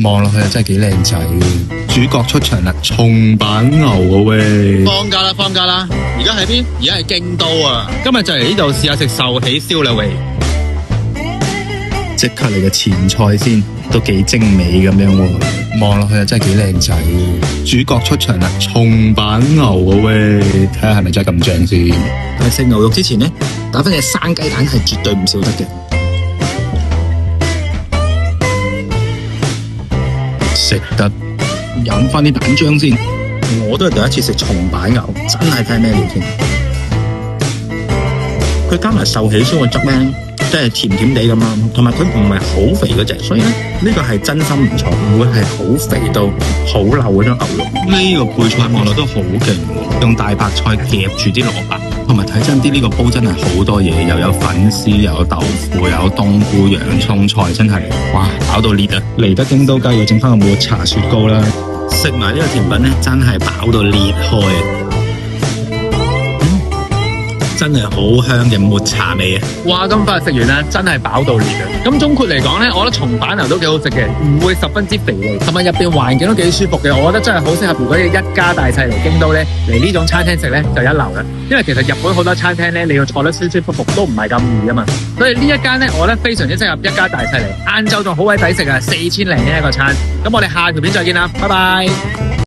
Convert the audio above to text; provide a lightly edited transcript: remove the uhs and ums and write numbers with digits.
望落去真係幾靚仔。主角出場啦，松板牛啊喂！放假啦！而家喺邊？而家係京都啊！今日就嚟呢度試下食壽喜燒啦喂！即刻嚟個前菜先，都幾精美咁樣喎。望落去真係幾靚仔。主角出場啦，松板牛啊喂！睇下係咪真係咁正先？但係食牛肉之前呢，打返隻生雞蛋係絕對唔少得嘅。食得，飲翻啲蛋漿先。我都係第一次食松板牛，真係睇咩料先。佢加埋壽喜燒嘅汁咧，真係甜甜地咁啦，同埋佢唔係好肥嗰隻，所以咧呢個係真心唔錯，唔會係好肥到好漏嗰種牛肉。呢個配菜望落都好勁喎，用大白菜夾住啲蘿蔔，同埋睇真啲呢個煲真係好多嘢，又有粉絲，又有豆腐，又有冬菇、洋葱菜，真係哇飽到裂啊！嚟得京都梗要整翻個抹茶雪糕啦，食埋呢個甜品咧，真係飽到裂開。真係好香嘅抹茶味啊！哇，咁快食完啦，真係飽到裂啊！咁總括嚟講咧，我覺得松板牛都幾好食嘅，唔會十分之肥膩，同埋入邊環境都幾舒服嘅。我覺得真係好適合，如果你一家大細嚟京都咧，嚟呢種餐廳食咧就一流啦。因為其實日本好多餐廳咧，你要坐得舒舒服服都唔係咁易啊嘛。所以呢一間咧，我覺得非常之適合一家大細嚟。晏晝仲好鬼抵食啊，4000零一個餐。咁我哋下條片再見啦，拜拜。